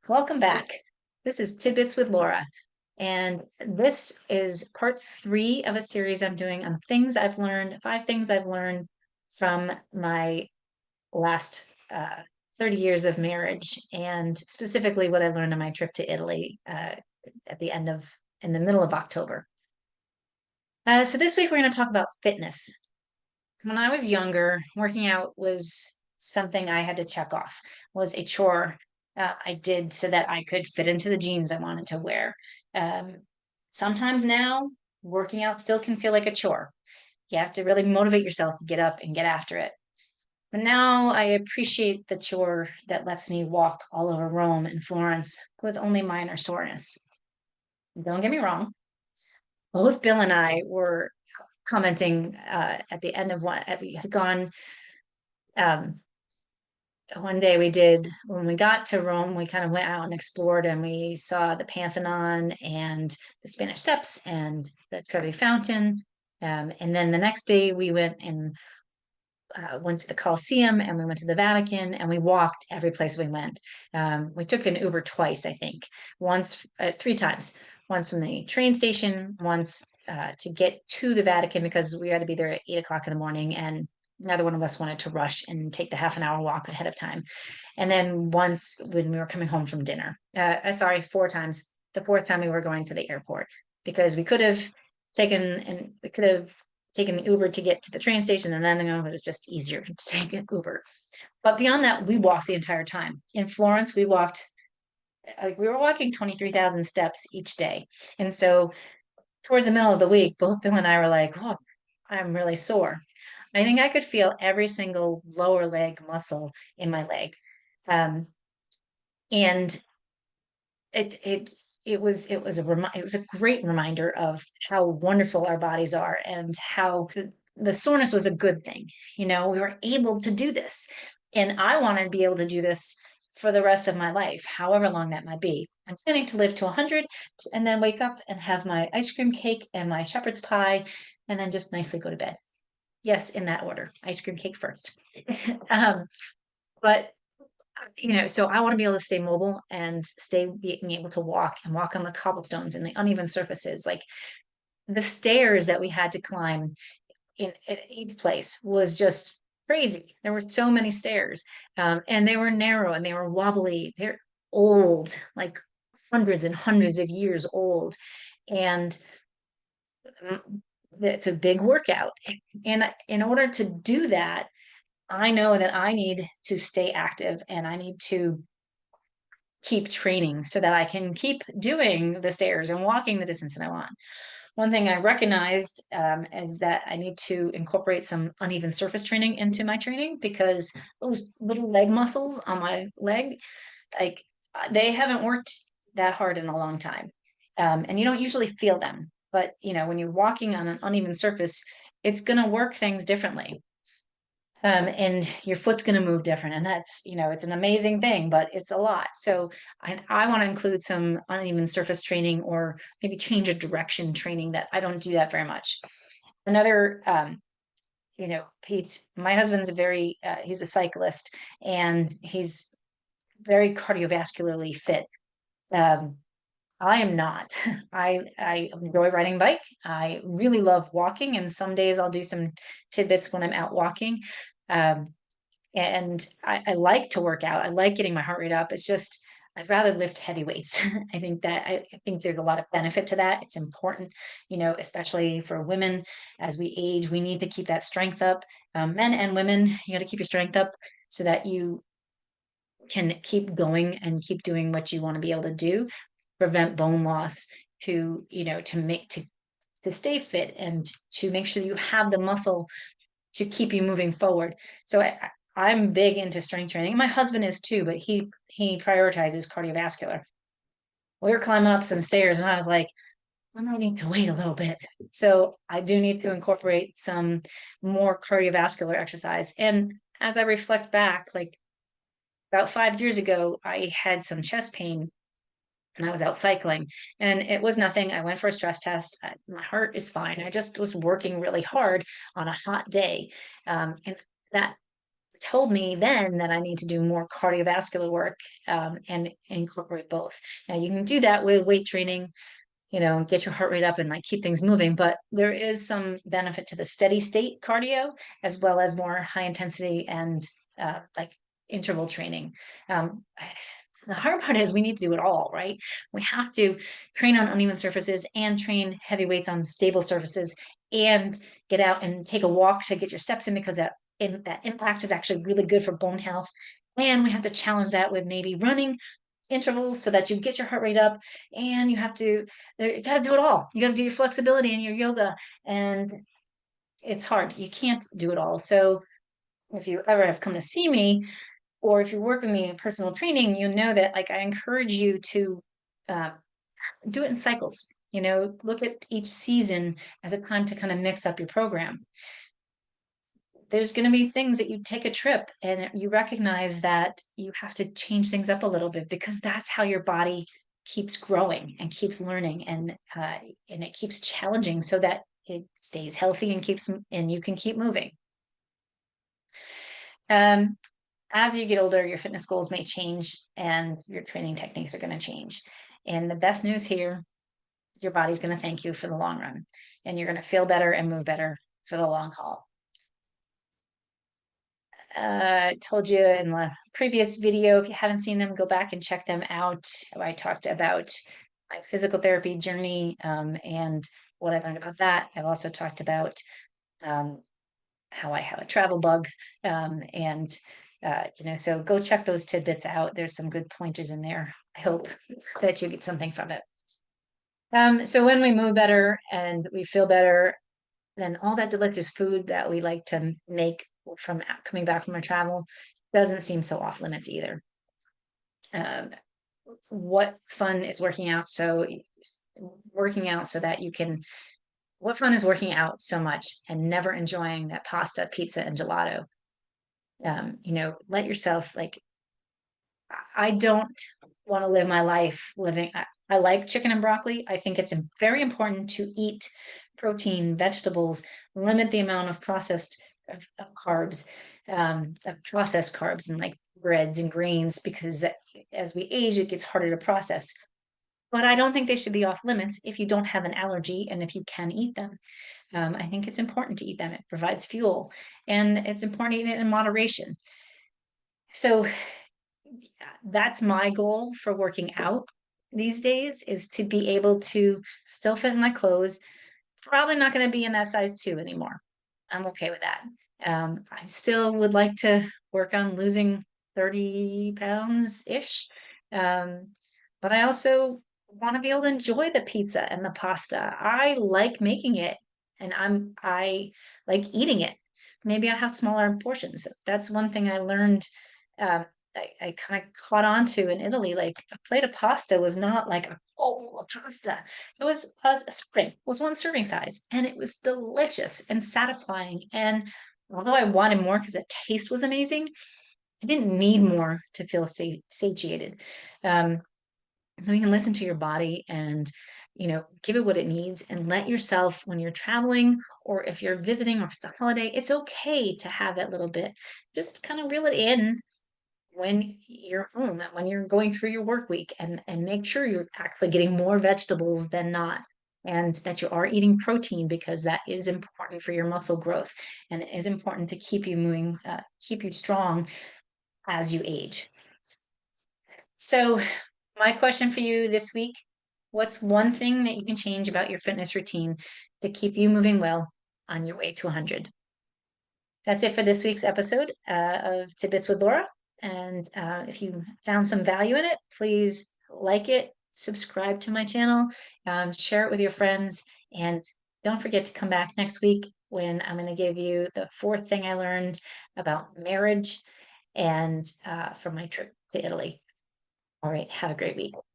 Welcome back. This is Tidbits with Laura, and this is part three of a series I'm doing on things I've learned, 5 things I've learned from my last 30 years of marriage, and specifically what I learned on my trip to Italy in the middle of October. So this week we're going to talk about fitness. When I was younger, working out was something I had to check off, was a chore I did so that I could fit into the jeans I wanted to wear. Um, Sometimes now, working out still can feel like a chore. You have to really motivate yourself to get up and get after it. But now I appreciate the chore that lets me walk all over Rome and Florence with only minor soreness. Don't get me wrong, both Bill and I were commenting at the end of we had gone um, one day we did when we got to Rome, we kind of went out and explored and we saw the Pantheon and the Spanish Steps and the Trevi Fountain. And then the next day we went and went to the Colosseum and we went to the Vatican and we walked every place we went. We took an Uber twice, I think, once, 3 times. Once from the train station, once to get to the Vatican because we had to be there at 8 o'clock in the morning, and neither one of us wanted to rush and take the half an hour walk ahead of time. And then once when we were coming home from dinner, sorry, 4 times. The fourth time we were going to the airport because we could have taken an Uber to get to the train station, and then it was just easier to take an Uber. But beyond that, we walked the entire time. In Florence, we were walking 23,000 steps each day. And so towards the middle of the week, both Bill and I were like, oh, I'm really sore. I think I could feel every single lower leg muscle in my leg. Um, and it was a great reminder of how wonderful our bodies are and how the soreness was a good thing. We were able to do this, and I want to be able to do this for the rest of my life, however long that might be. I'm planning to live to 100 and then wake up and have my ice cream cake and my shepherd's pie and then just nicely go to bed. Yes, in that order. Ice cream cake first. um, but so I want to be able to stay mobile and stay being able to walk on the cobblestones and the uneven surfaces. Like the stairs that we had to climb in at each place was just crazy. There were so many stairs, and they were narrow and they were wobbly. They're old, like hundreds and hundreds of years old, and it's a big workout. And in order to do that, I know that I need to stay active and I need to keep training so that I can keep doing the stairs and walking the distance that I want. One thing I recognized is that I need to incorporate some uneven surface training into my training because those little leg muscles on my leg, like they haven't worked that hard in a long time. And you don't usually feel them, but when you're walking on an uneven surface, it's going to work things differently. And your foot's going to move different. And that's, it's an amazing thing, but it's a lot. So I want to include some uneven surface training or maybe change of direction training that I don't do that very much. Another, Pete's, my husband's he's a cyclist and he's very cardiovascularly fit. Um, I am not. I enjoy riding a bike. I really love walking, and some days I'll do some tidbits when I'm out walking. Um, and I like to work out. I like getting my heart rate up. It's just I'd rather lift heavy weights. I think there's a lot of benefit to that. It's important, especially for women as we age. We need to keep that strength up. Men and women, you got to keep your strength up so that you can keep going and keep doing what you want to be able to do. Prevent bone loss. To stay fit and to make sure you have the muscle to keep you moving forward. So I'm big into strength training. My husband is too, but he prioritizes cardiovascular. We were climbing up some stairs and I was like, I might need to wait a little bit. So I do need to incorporate some more cardiovascular exercise. And as I reflect back, like about 5 years ago, I had some chest pain and I was out cycling and it was nothing. I went for a stress test. My heart is fine. I just was working really hard on a hot day. And that told me then that I need to do more cardiovascular work and incorporate both. Now you can do that with weight training, get your heart rate up and like keep things moving. But there is some benefit to the steady state cardio as well as more high intensity and like interval training. Um, the hard part is we need to do it all, right? We have to train on uneven surfaces and train heavy weights on stable surfaces and get out and take a walk to get your steps in because that impact is actually really good for bone health. And we have to challenge that with maybe running intervals so that you get your heart rate up, and you got to do it all. You got to do your flexibility and your yoga, and it's hard. You can't do it all. So if you ever have come to see me, or if you work with me in personal training, you know that like I encourage you to uh, do it in cycles. Look at each season as a time to kind of mix up your program. There's going to be things that you take a trip and you recognize that you have to change things up a little bit because that's how your body keeps growing and keeps learning, and it keeps challenging so that it stays healthy and you can keep moving. As you get older, your fitness goals may change and your training techniques are going to change. And the best news here, your body's going to thank you for the long run, and you're going to feel better and move better for the long haul. Told you in the previous video, if you haven't seen them, go back and check them out. I talked about my physical therapy journey and what I learned about that. I've also talked about how I have a travel bug, and so go check those tidbits out. There's some good pointers in there. I hope that you get something from it. So when we move better and we feel better, then all that delicious food that we like to make from coming back from a travel doesn't seem so off limits either. What fun is working out so that you can what fun is working out so much and never enjoying that pasta, pizza, and gelato? Let yourself like I don't want to live my life living. I like chicken and broccoli. I think it's very important to eat protein, vegetables, limit the amount of of carbs, of processed carbs and like breads and grains, because as we age, it gets harder to process. But I don't think they should be off limits if you don't have an allergy and if you can eat them. I think it's important to eat them. It provides fuel, and it's important to eat it in moderation. So that's my goal for working out these days, is to be able to still fit in my clothes. Probably not going to be in that size 2 anymore. I'm okay with that. I still would like to work on losing 30 pounds ish. But I also want to be able to enjoy the pizza and the pasta. I like making it, and I like eating it. Maybe I have smaller portions. That's one thing I learned. Um, I kind of caught on to in Italy. Like a plate of pasta was not like a bowl of pasta. It was a serving, was one serving size, and it was delicious and satisfying. And although I wanted more because the taste was amazing, I didn't need more to feel satiated. Um, so you can listen to your body and give it what it needs, and let yourself, when you're traveling or if you're visiting or if it's a holiday, it's okay to have that little bit. Just kind of reel it in when you're home and when you're going through your work week, and make sure you're actually getting more vegetables than not, and that you are eating protein, because that is important for your muscle growth, and it is important to keep you moving, keep you strong as you age. So my question for you this week: what's one thing that you can change about your fitness routine to keep you moving well on your way to 100? That's it for this week's episode of Tidbits with Laura. And if you found some value in it, please like it, subscribe to my channel, share it with your friends, and don't forget to come back next week when I'm going to give you the 4th thing I learned about marriage and from my trip to Italy. All right, have a great week.